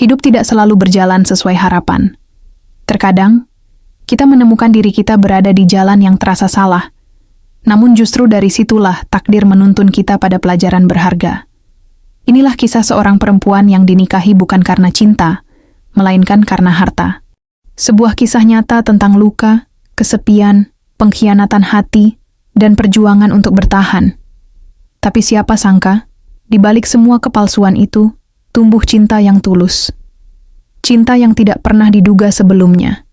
hidup tidak selalu berjalan sesuai harapan. Terkadang, kita menemukan diri kita berada di jalan yang terasa salah, namun justru dari situlah takdir menuntun kita pada pelajaran berharga. Inilah kisah seorang perempuan yang dinikahi bukan karena cinta, melainkan karena harta. Sebuah kisah nyata tentang luka, kesepian, pengkhianatan hati, dan perjuangan untuk bertahan. Tapi siapa sangka, di balik semua kepalsuan itu, tumbuh cinta yang tulus. Cinta yang tidak pernah diduga sebelumnya.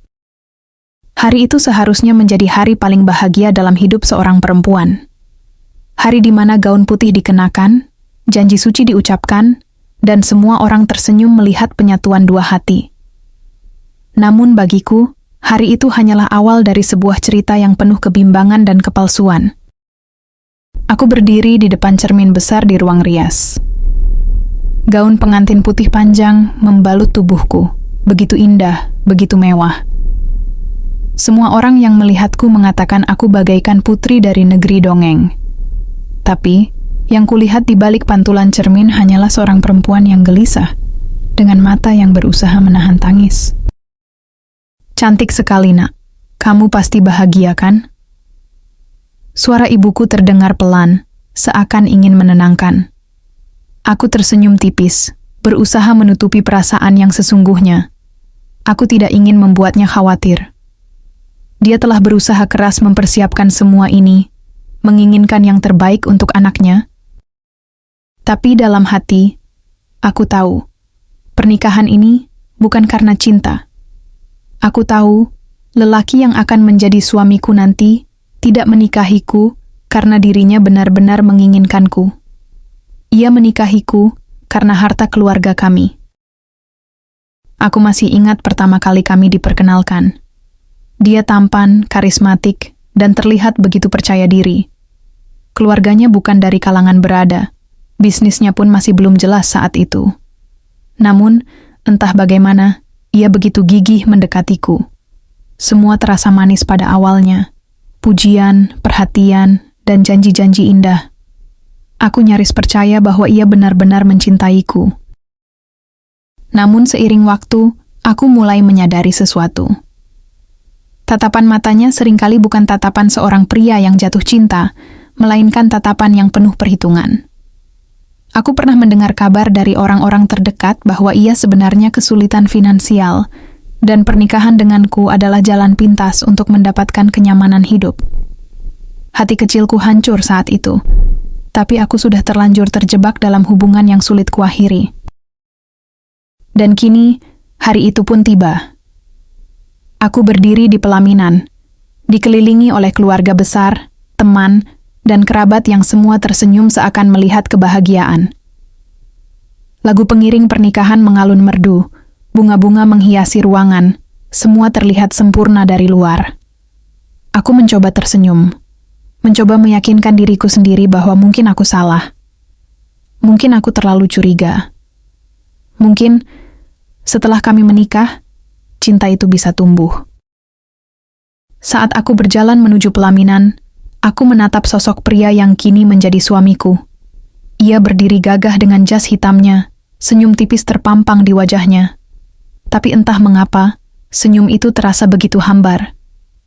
Hari itu seharusnya menjadi hari paling bahagia dalam hidup seorang perempuan. Hari di mana gaun putih dikenakan, janji suci diucapkan, dan semua orang tersenyum melihat penyatuan dua hati. Namun bagiku, hari itu hanyalah awal dari sebuah cerita yang penuh kebimbangan dan kepalsuan. Aku berdiri di depan cermin besar di ruang rias. Gaun pengantin putih panjang membalut tubuhku, begitu indah, begitu mewah. Semua orang yang melihatku mengatakan aku bagaikan putri dari negeri dongeng. Tapi, yang kulihat di balik pantulan cermin hanyalah seorang perempuan yang gelisah, dengan mata yang berusaha menahan tangis. Cantik sekali, Nak. Kamu pasti bahagia, kan? Suara ibuku terdengar pelan, seakan ingin menenangkan. Aku tersenyum tipis, berusaha menutupi perasaan yang sesungguhnya. Aku tidak ingin membuatnya khawatir. Dia telah berusaha keras mempersiapkan semua ini, menginginkan yang terbaik untuk anaknya. Tapi dalam hati, aku tahu, pernikahan ini bukan karena cinta. Aku tahu, lelaki yang akan menjadi suamiku nanti tidak menikahiku karena dirinya benar-benar menginginkanku. Ia menikahiku karena harta keluarga kami. Aku masih ingat pertama kali kami diperkenalkan. Dia tampan, karismatik, dan terlihat begitu percaya diri. Keluarganya bukan dari kalangan berada. Bisnisnya pun masih belum jelas saat itu. Namun, entah bagaimana, ia begitu gigih mendekatiku. Semua terasa manis pada awalnya. Pujian, perhatian, dan janji-janji indah. Aku nyaris percaya bahwa ia benar-benar mencintaiku. Namun seiring waktu, aku mulai menyadari sesuatu. Tatapan matanya seringkali bukan tatapan seorang pria yang jatuh cinta, melainkan tatapan yang penuh perhitungan. Aku pernah mendengar kabar dari orang-orang terdekat bahwa ia sebenarnya kesulitan finansial, dan pernikahan denganku adalah jalan pintas untuk mendapatkan kenyamanan hidup. Hati kecilku hancur saat itu. Tapi aku sudah terlanjur terjebak dalam hubungan yang sulit kuakhiri. Dan kini, hari itu pun tiba. Aku berdiri di pelaminan, dikelilingi oleh keluarga besar, teman, dan kerabat yang semua tersenyum seakan melihat kebahagiaan. Lagu pengiring pernikahan mengalun merdu, bunga-bunga menghiasi ruangan, semua terlihat sempurna dari luar. Aku mencoba tersenyum. Mencoba meyakinkan diriku sendiri bahwa mungkin aku salah. Mungkin aku terlalu curiga. Mungkin setelah kami menikah, cinta itu bisa tumbuh. Saat aku berjalan menuju pelaminan, aku menatap sosok pria yang kini menjadi suamiku. Ia berdiri gagah dengan jas hitamnya, senyum tipis terpampang di wajahnya. Tapi entah mengapa, senyum itu terasa begitu hambar.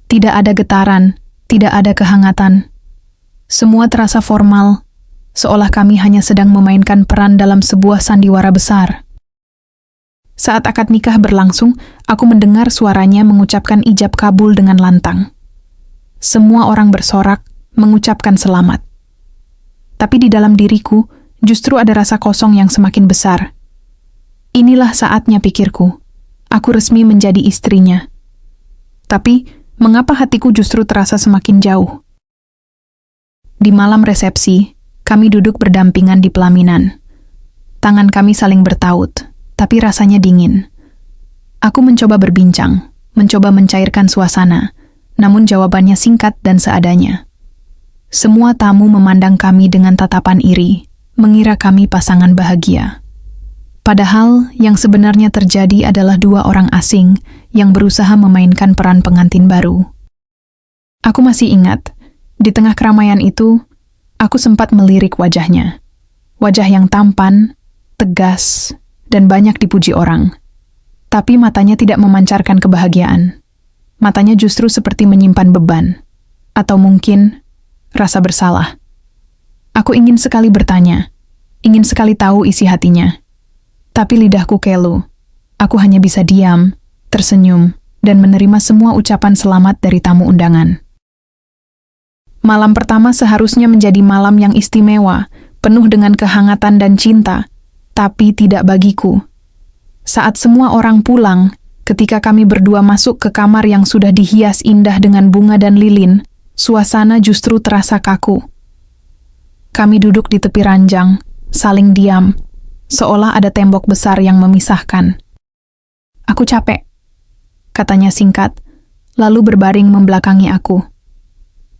Tidak ada getaran, tidak ada kehangatan. Semua terasa formal, seolah kami hanya sedang memainkan peran dalam sebuah sandiwara besar. Saat akad nikah berlangsung, aku mendengar suaranya mengucapkan ijab kabul dengan lantang. Semua orang bersorak, mengucapkan selamat. Tapi di dalam diriku, justru ada rasa kosong yang semakin besar. Inilah saatnya, pikirku. Aku resmi menjadi istrinya. Tapi, mengapa hatiku justru terasa semakin jauh? Di malam resepsi, kami duduk berdampingan di pelaminan. Tangan kami saling bertaut, tapi rasanya dingin. Aku mencoba berbincang, mencoba mencairkan suasana, namun jawabannya singkat dan seadanya. Semua tamu memandang kami dengan tatapan iri, mengira kami pasangan bahagia. Padahal yang sebenarnya terjadi adalah dua orang asing yang berusaha memainkan peran pengantin baru. Aku masih ingat, di tengah keramaian itu, aku sempat melirik wajahnya. Wajah yang tampan, tegas, dan banyak dipuji orang. Tapi matanya tidak memancarkan kebahagiaan. Matanya justru seperti menyimpan beban. Atau mungkin rasa bersalah. Aku ingin sekali bertanya. Ingin sekali tahu isi hatinya. Tapi lidahku kelu. Aku hanya bisa diam, tersenyum, dan menerima semua ucapan selamat dari tamu undangan. Malam pertama seharusnya menjadi malam yang istimewa, penuh dengan kehangatan dan cinta, tapi tidak bagiku. Saat semua orang pulang, ketika kami berdua masuk ke kamar yang sudah dihias indah dengan bunga dan lilin, suasana justru terasa kaku. Kami duduk di tepi ranjang, saling diam, seolah ada tembok besar yang memisahkan. "Aku capek," katanya singkat, lalu berbaring membelakangi aku.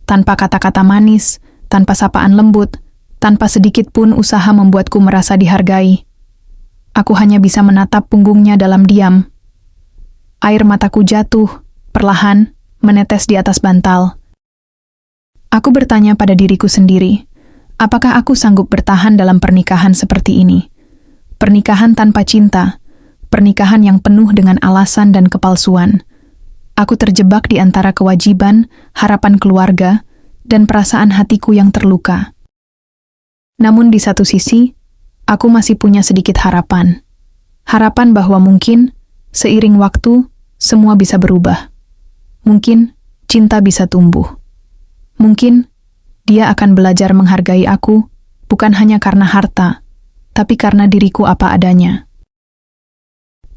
Tanpa kata-kata manis, tanpa sapaan lembut, tanpa sedikit pun usaha membuatku merasa dihargai. Aku hanya bisa menatap punggungnya dalam diam. Air mataku jatuh, perlahan, menetes di atas bantal. Aku bertanya pada diriku sendiri, apakah aku sanggup bertahan dalam pernikahan seperti ini? Pernikahan tanpa cinta, pernikahan yang penuh dengan alasan dan kepalsuan. Aku terjebak di antara kewajiban, harapan keluarga, dan perasaan hatiku yang terluka. Namun di satu sisi, aku masih punya sedikit harapan. Harapan bahwa mungkin, seiring waktu, semua bisa berubah. Mungkin, cinta bisa tumbuh. Mungkin, dia akan belajar menghargai aku, bukan hanya karena harta, tapi karena diriku apa adanya.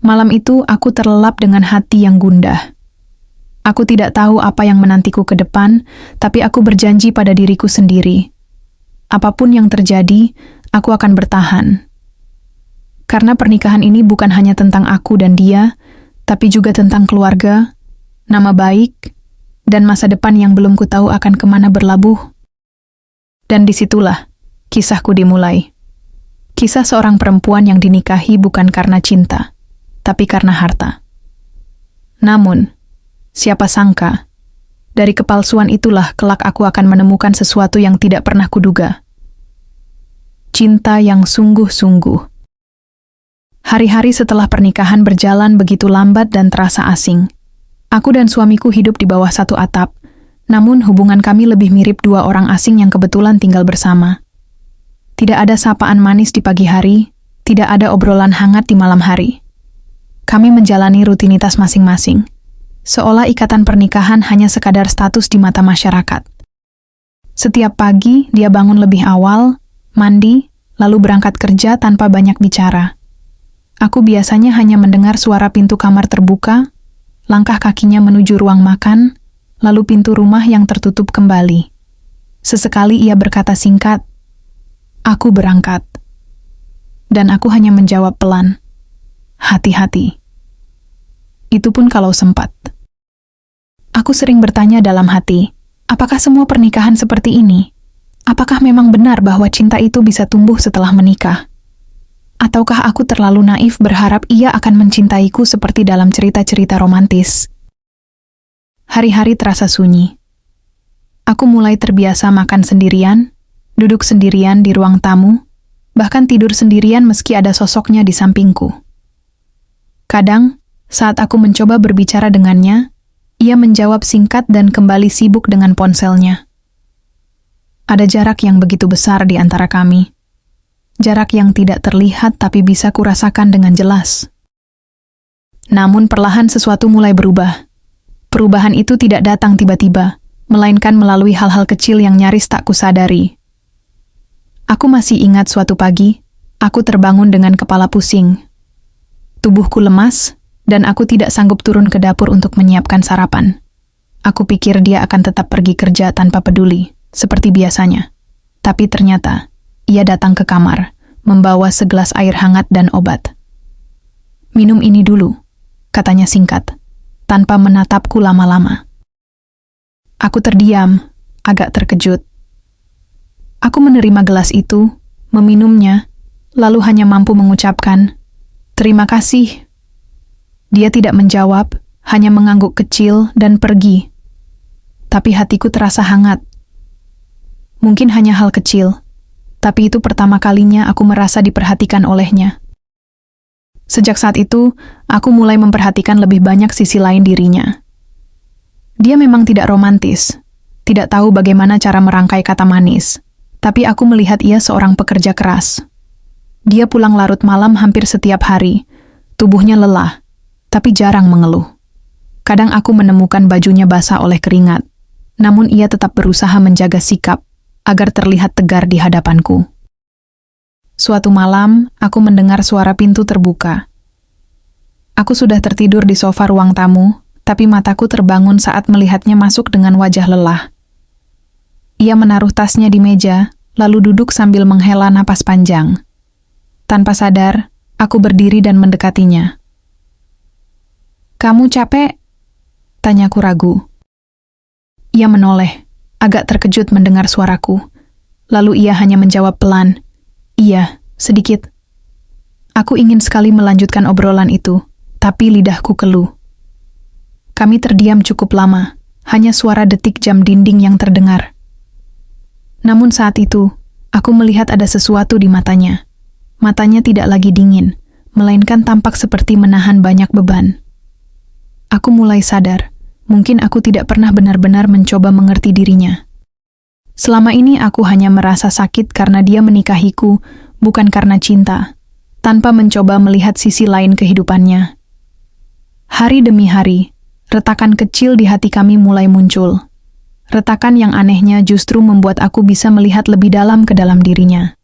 Malam itu aku terlelap dengan hati yang gundah. Aku tidak tahu apa yang menantiku ke depan, tapi aku berjanji pada diriku sendiri. Apapun yang terjadi, aku akan bertahan. Karena pernikahan ini bukan hanya tentang aku dan dia, tapi juga tentang keluarga, nama baik, dan masa depan yang belum ku tahu akan kemana berlabuh. Dan disitulah kisahku dimulai. Kisah seorang perempuan yang dinikahi bukan karena cinta, tapi karena harta. Namun, siapa sangka, dari kepalsuan itulah kelak aku akan menemukan sesuatu yang tidak pernah kuduga. Cinta yang sungguh-sungguh. Hari-hari setelah pernikahan berjalan begitu lambat dan terasa asing. Aku dan suamiku hidup di bawah satu atap, namun hubungan kami lebih mirip dua orang asing yang kebetulan tinggal bersama. Tidak ada sapaan manis di pagi hari, tidak ada obrolan hangat di malam hari. Kami menjalani rutinitas masing-masing. Seolah ikatan pernikahan hanya sekadar status di mata masyarakat. Setiap pagi, dia bangun lebih awal, mandi, lalu berangkat kerja tanpa banyak bicara. Aku biasanya hanya mendengar suara pintu kamar terbuka, langkah kakinya menuju ruang makan, lalu pintu rumah yang tertutup kembali. Sesekali ia berkata singkat, "Aku berangkat." Dan aku hanya menjawab pelan, "Hati-hati." Itu pun kalau sempat. Aku sering bertanya dalam hati, apakah semua pernikahan seperti ini? Apakah memang benar bahwa cinta itu bisa tumbuh setelah menikah? Ataukah aku terlalu naif berharap ia akan mencintaiku seperti dalam cerita-cerita romantis? Hari-hari terasa sunyi. Aku mulai terbiasa makan sendirian, duduk sendirian di ruang tamu, bahkan tidur sendirian meski ada sosoknya di sampingku. Kadang, saat aku mencoba berbicara dengannya, ia menjawab singkat dan kembali sibuk dengan ponselnya. Ada jarak yang begitu besar di antara kami. Jarak yang tidak terlihat tapi bisa kurasakan dengan jelas. Namun perlahan sesuatu mulai berubah. Perubahan itu tidak datang tiba-tiba, melainkan melalui hal-hal kecil yang nyaris tak kusadari. Aku masih ingat suatu pagi, aku terbangun dengan kepala pusing. Tubuhku lemas, dan aku tidak sanggup turun ke dapur untuk menyiapkan sarapan. Aku pikir dia akan tetap pergi kerja tanpa peduli, seperti biasanya. Tapi ternyata, ia datang ke kamar, membawa segelas air hangat dan obat. "Minum ini dulu," katanya singkat, tanpa menatapku lama-lama. Aku terdiam, agak terkejut. Aku menerima gelas itu, meminumnya, lalu hanya mampu mengucapkan, "Terima kasih." Dia tidak menjawab, hanya mengangguk kecil dan pergi. Tapi hatiku terasa hangat. Mungkin hanya hal kecil, tapi itu pertama kalinya aku merasa diperhatikan olehnya. Sejak saat itu, aku mulai memperhatikan lebih banyak sisi lain dirinya. Dia memang tidak romantis, tidak tahu bagaimana cara merangkai kata manis, tapi aku melihat ia seorang pekerja keras. Dia pulang larut malam hampir setiap hari, tubuhnya lelah, tapi jarang mengeluh. Kadang aku menemukan bajunya basah oleh keringat, namun ia tetap berusaha menjaga sikap agar terlihat tegar di hadapanku. Suatu malam, aku mendengar suara pintu terbuka. Aku sudah tertidur di sofa ruang tamu, tapi mataku terbangun saat melihatnya masuk dengan wajah lelah. Ia menaruh tasnya di meja, lalu duduk sambil menghela napas panjang. Tanpa sadar, aku berdiri dan mendekatinya. "Kamu capek?" tanyaku ragu. Ia menoleh, agak terkejut mendengar suaraku. Lalu ia hanya menjawab pelan, "Iya, sedikit." Aku ingin sekali melanjutkan obrolan itu, tapi lidahku keluh. Kami terdiam cukup lama, hanya suara detik jam dinding yang terdengar. Namun saat itu, aku melihat ada sesuatu di matanya. Matanya tidak lagi dingin, melainkan tampak seperti menahan banyak beban. Aku mulai sadar, mungkin aku tidak pernah benar-benar mencoba mengerti dirinya. Selama ini aku hanya merasa sakit karena dia menikahiku, bukan karena cinta, tanpa mencoba melihat sisi lain kehidupannya. Hari demi hari, retakan kecil di hati kami mulai muncul. Retakan yang anehnya justru membuat aku bisa melihat lebih dalam ke dalam dirinya.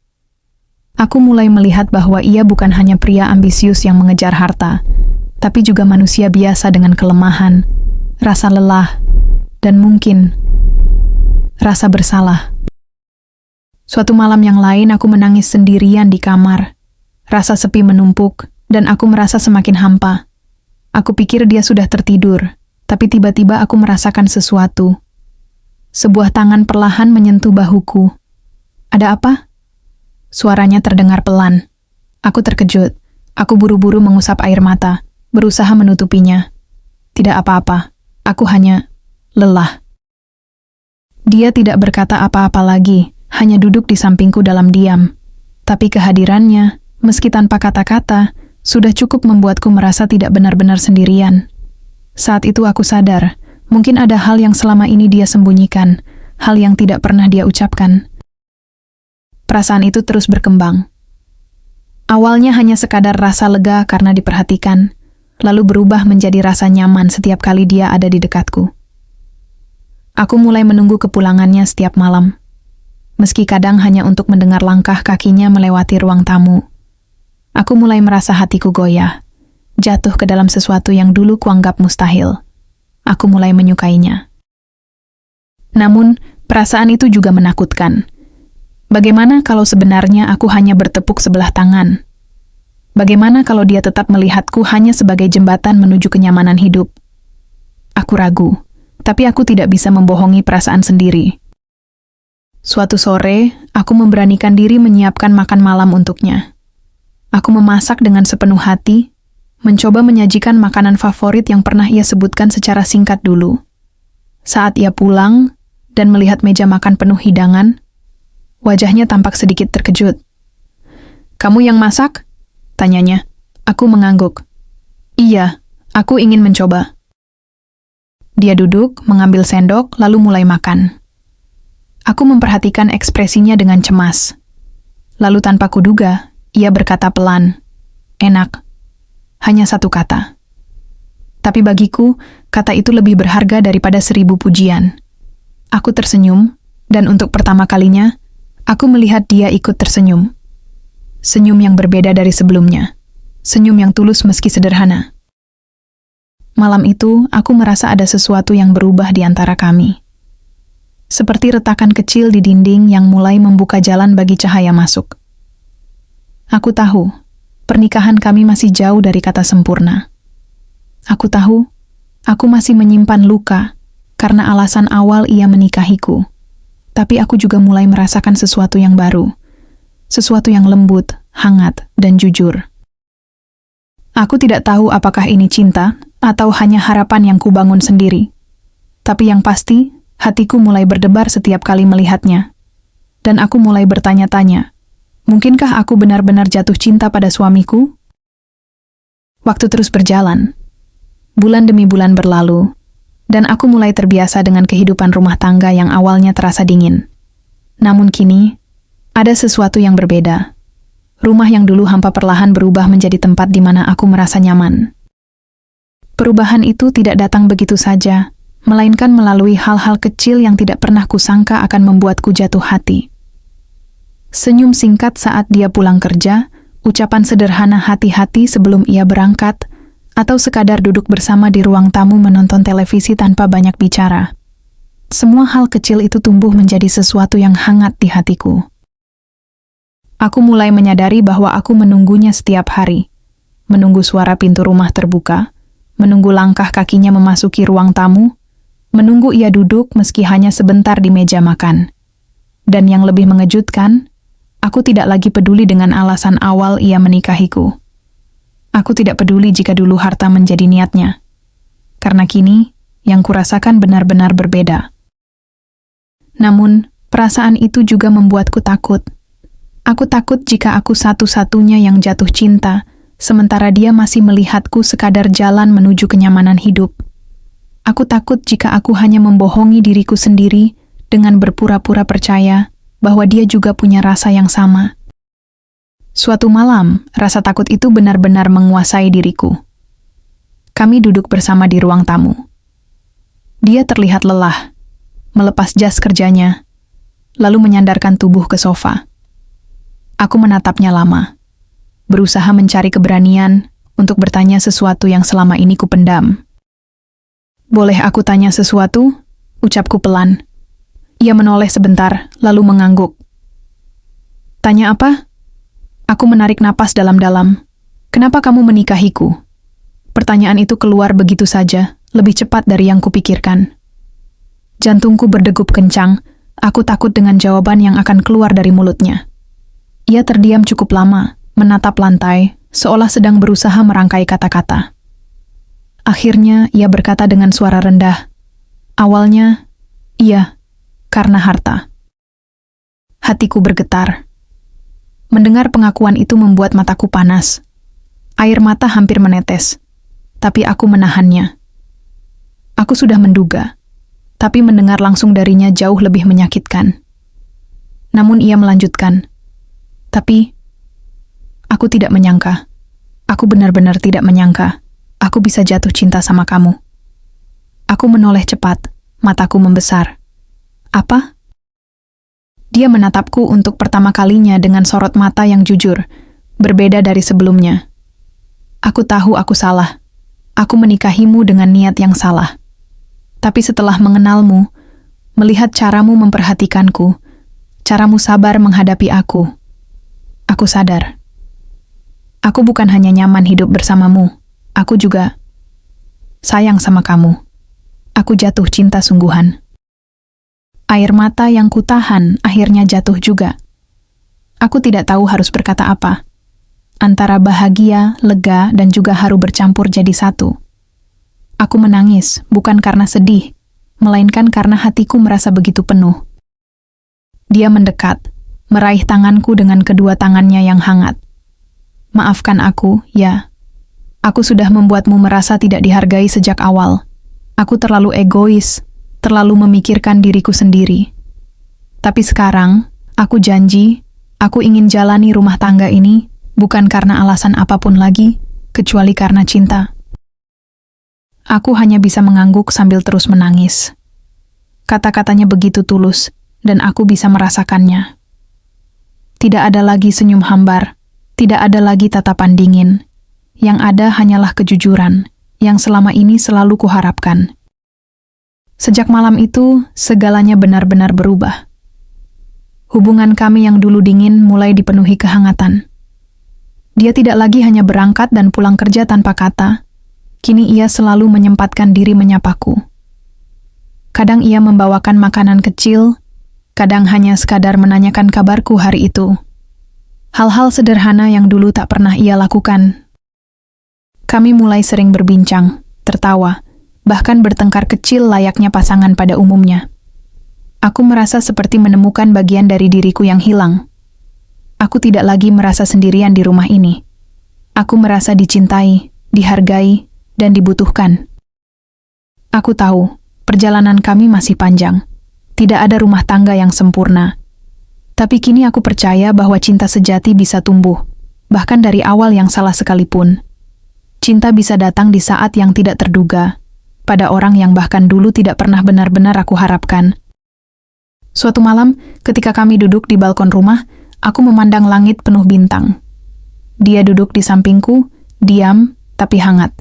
Aku mulai melihat bahwa ia bukan hanya pria ambisius yang mengejar harta, tapi juga manusia biasa dengan kelemahan, rasa lelah, dan mungkin rasa bersalah. Suatu malam yang lain aku menangis sendirian di kamar. Rasa sepi menumpuk, dan aku merasa semakin hampa. Aku pikir dia sudah tertidur, tapi tiba-tiba aku merasakan sesuatu. Sebuah tangan perlahan menyentuh bahuku. "Ada apa?" Suaranya terdengar pelan. Aku terkejut. Aku buru-buru mengusap air mata, berusaha menutupinya. Tidak apa-apa, aku hanya lelah. Dia tidak berkata apa-apa lagi, hanya duduk di sampingku dalam diam. Tapi kehadirannya, meski tanpa kata-kata, sudah cukup membuatku merasa tidak benar-benar sendirian. Saat itu aku sadar, mungkin ada hal yang selama ini dia sembunyikan, hal yang tidak pernah dia ucapkan. Perasaan itu terus berkembang. Awalnya hanya sekadar rasa lega karena diperhatikan, lalu berubah menjadi rasa nyaman setiap kali dia ada di dekatku. Aku mulai menunggu kepulangannya setiap malam, meski kadang hanya untuk mendengar langkah kakinya melewati ruang tamu. Aku mulai merasa hatiku goyah, jatuh ke dalam sesuatu yang dulu kuanggap mustahil. Aku mulai menyukainya. Namun, perasaan itu juga menakutkan. Bagaimana kalau sebenarnya aku hanya bertepuk sebelah tangan? Bagaimana kalau dia tetap melihatku hanya sebagai jembatan menuju kenyamanan hidup? Aku ragu. Tapi aku tidak bisa membohongi perasaan sendiri. Suatu sore, aku memberanikan diri menyiapkan makan malam untuknya. Aku memasak dengan sepenuh hati, mencoba menyajikan makanan favorit yang pernah ia sebutkan secara singkat dulu. Saat ia pulang dan melihat meja makan penuh hidangan, wajahnya tampak sedikit terkejut. "Kamu yang masak?" tanyanya. Aku mengangguk. "Iya, aku ingin mencoba." Dia duduk, mengambil sendok, lalu mulai makan. Aku memperhatikan ekspresinya dengan cemas. Lalu tanpa kuduga, ia berkata pelan, "Enak." Hanya satu kata. Tapi bagiku, kata itu lebih berharga daripada 1000 pujian. Aku tersenyum, dan untuk pertama kalinya, aku melihat dia ikut tersenyum. Senyum yang berbeda dari sebelumnya. Senyum yang tulus meski sederhana. Malam itu, aku merasa ada sesuatu yang berubah di antara kami. Seperti retakan kecil di dinding yang mulai membuka jalan bagi cahaya masuk. Aku tahu, pernikahan kami masih jauh dari kata sempurna. Aku tahu, aku masih menyimpan luka karena alasan awal ia menikahiku. Tapi aku juga mulai merasakan sesuatu yang baru. Sesuatu yang lembut, hangat, dan jujur. Aku tidak tahu apakah ini cinta atau hanya harapan yang kubangun sendiri. Tapi yang pasti, hatiku mulai berdebar setiap kali melihatnya. Dan aku mulai bertanya-tanya, mungkinkah aku benar-benar jatuh cinta pada suamiku? Waktu terus berjalan. Bulan demi bulan berlalu, dan aku mulai terbiasa dengan kehidupan rumah tangga yang awalnya terasa dingin. Namun kini, ada sesuatu yang berbeda. Rumah yang dulu hampa perlahan berubah menjadi tempat di mana aku merasa nyaman. Perubahan itu tidak datang begitu saja, melainkan melalui hal-hal kecil yang tidak pernah kusangka akan membuatku jatuh hati. Senyum singkat saat dia pulang kerja, ucapan sederhana hati-hati sebelum ia berangkat, atau sekadar duduk bersama di ruang tamu menonton televisi tanpa banyak bicara. Semua hal kecil itu tumbuh menjadi sesuatu yang hangat di hatiku. Aku mulai menyadari bahwa aku menunggunya setiap hari. Menunggu suara pintu rumah terbuka, menunggu langkah kakinya memasuki ruang tamu, menunggu ia duduk meski hanya sebentar di meja makan. Dan yang lebih mengejutkan, aku tidak lagi peduli dengan alasan awal ia menikahiku. Aku tidak peduli jika dulu harta menjadi niatnya. Karena kini, yang kurasakan benar-benar berbeda. Namun, perasaan itu juga membuatku takut. Aku takut jika aku satu-satunya yang jatuh cinta, sementara dia masih melihatku sekadar jalan menuju kenyamanan hidup. Aku takut jika aku hanya membohongi diriku sendiri dengan berpura-pura percaya bahwa dia juga punya rasa yang sama. Suatu malam, rasa takut itu benar-benar menguasai diriku. Kami duduk bersama di ruang tamu. Dia terlihat lelah, melepas jas kerjanya, lalu menyandarkan tubuh ke sofa. Aku menatapnya lama, berusaha mencari keberanian untuk bertanya sesuatu yang selama ini kupendam. "Boleh aku tanya sesuatu?" ucapku pelan. Ia menoleh sebentar, lalu mengangguk. "Tanya apa?" Aku menarik napas dalam-dalam. "Kenapa kamu menikahiku?" Pertanyaan itu keluar begitu saja, lebih cepat dari yang kupikirkan. Jantungku berdegup kencang, aku takut dengan jawaban yang akan keluar dari mulutnya. Ia terdiam cukup lama, menatap lantai, seolah sedang berusaha merangkai kata-kata. Akhirnya, ia berkata dengan suara rendah, "Awalnya, iya, karena harta." Hatiku bergetar. Mendengar pengakuan itu membuat mataku panas. Air mata hampir menetes, tapi aku menahannya. Aku sudah menduga, tapi mendengar langsung darinya jauh lebih menyakitkan. Namun ia melanjutkan, "Tapi, aku tidak menyangka. Aku benar-benar tidak menyangka. Aku bisa jatuh cinta sama kamu." Aku menoleh cepat, mataku membesar. "Apa?" Dia menatapku untuk pertama kalinya dengan sorot mata yang jujur, berbeda dari sebelumnya. "Aku tahu aku salah. Aku menikahimu dengan niat yang salah. Tapi setelah mengenalmu, melihat caramu memperhatikanku, caramu sabar menghadapi aku sadar. Aku bukan hanya nyaman hidup bersamamu, aku juga sayang sama kamu. Aku jatuh cinta sungguhan." Air mata yang kutahan akhirnya jatuh juga. Aku tidak tahu harus berkata apa. Antara bahagia, lega, dan juga haru bercampur jadi satu. Aku menangis, bukan karena sedih, melainkan karena hatiku merasa begitu penuh. Dia mendekat, meraih tanganku dengan kedua tangannya yang hangat. "Maafkan aku, ya. Aku sudah membuatmu merasa tidak dihargai sejak awal. Aku terlalu egois, terlalu memikirkan diriku sendiri. Tapi sekarang, aku janji, aku ingin jalani rumah tangga ini bukan karena alasan apapun lagi, kecuali karena cinta." Aku hanya bisa mengangguk sambil terus menangis. Kata-katanya begitu tulus, dan aku bisa merasakannya. Tidak ada lagi senyum hambar, tidak ada lagi tatapan dingin. Yang ada hanyalah kejujuran, yang selama ini selalu kuharapkan. Sejak malam itu, segalanya benar-benar berubah. Hubungan kami yang dulu dingin mulai dipenuhi kehangatan. Dia tidak lagi hanya berangkat dan pulang kerja tanpa kata. Kini ia selalu menyempatkan diri menyapaku. Kadang ia membawakan makanan kecil, kadang hanya sekadar menanyakan kabarku hari itu. Hal-hal sederhana yang dulu tak pernah ia lakukan. Kami mulai sering berbincang, tertawa, bahkan bertengkar kecil layaknya pasangan pada umumnya. Aku merasa seperti menemukan bagian dari diriku yang hilang. Aku tidak lagi merasa sendirian di rumah ini. Aku merasa dicintai, dihargai, dan dibutuhkan. Aku tahu, perjalanan kami masih panjang. Tidak ada rumah tangga yang sempurna. Tapi kini aku percaya bahwa cinta sejati bisa tumbuh, bahkan dari awal yang salah sekalipun. Cinta bisa datang di saat yang tidak terduga, pada orang yang bahkan dulu tidak pernah benar-benar aku harapkan. Suatu malam, ketika kami duduk di balkon rumah, aku memandang langit penuh bintang. Dia duduk di sampingku, diam tapi hangat.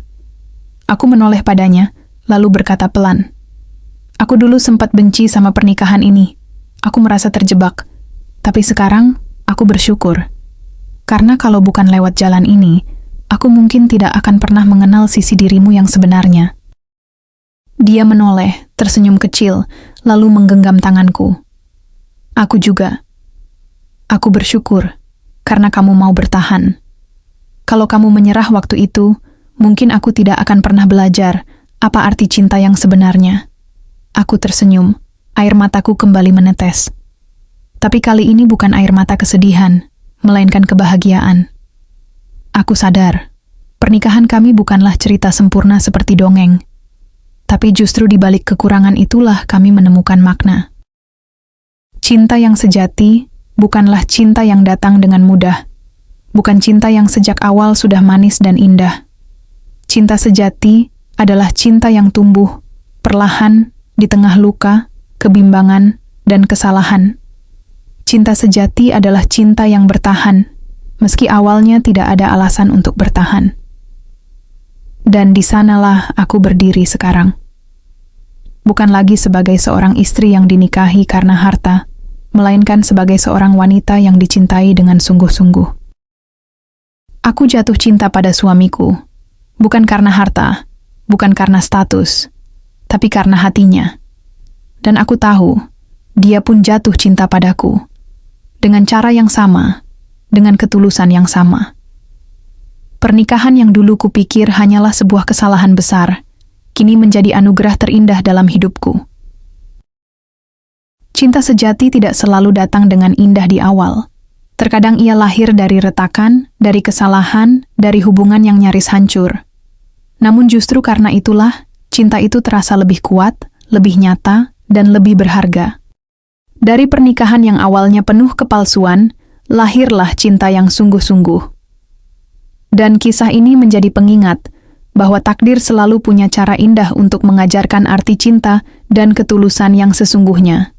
Aku menoleh padanya, lalu berkata pelan, "Aku dulu sempat benci sama pernikahan ini. Aku merasa terjebak. Tapi sekarang, aku bersyukur. Karena kalau bukan lewat jalan ini, aku mungkin tidak akan pernah mengenal sisi dirimu yang sebenarnya." Dia menoleh, tersenyum kecil, lalu menggenggam tanganku. Aku juga. Aku bersyukur, karena kamu mau bertahan. Kalau kamu menyerah waktu itu, mungkin aku tidak akan pernah belajar apa arti cinta yang sebenarnya. Aku tersenyum, air mataku kembali menetes. Tapi kali ini bukan air mata kesedihan, melainkan kebahagiaan. Aku sadar, pernikahan kami bukanlah cerita sempurna seperti dongeng. Tapi justru di balik kekurangan itulah kami menemukan makna. Cinta yang sejati bukanlah cinta yang datang dengan mudah. Bukan cinta yang sejak awal sudah manis dan indah. Cinta sejati adalah cinta yang tumbuh, perlahan, di tengah luka, kebimbangan, dan kesalahan. Cinta sejati adalah cinta yang bertahan, meski awalnya tidak ada alasan untuk bertahan. Dan di sanalah aku berdiri sekarang. Bukan lagi sebagai seorang istri yang dinikahi karena harta, melainkan sebagai seorang wanita yang dicintai dengan sungguh-sungguh. Aku jatuh cinta pada suamiku, bukan karena harta, bukan karena status, tapi karena hatinya. Dan aku tahu, dia pun jatuh cinta padaku, dengan cara yang sama, dengan ketulusan yang sama. Pernikahan yang dulu kupikir hanyalah sebuah kesalahan besar, kini menjadi anugerah terindah dalam hidupku. Cinta sejati tidak selalu datang dengan indah di awal. Terkadang ia lahir dari retakan, dari kesalahan, dari hubungan yang nyaris hancur. Namun justru karena itulah, cinta itu terasa lebih kuat, lebih nyata, dan lebih berharga. Dari pernikahan yang awalnya penuh kepalsuan, lahirlah cinta yang sungguh-sungguh. Dan kisah ini menjadi pengingat bahwa takdir selalu punya cara indah untuk mengajarkan arti cinta dan ketulusan yang sesungguhnya.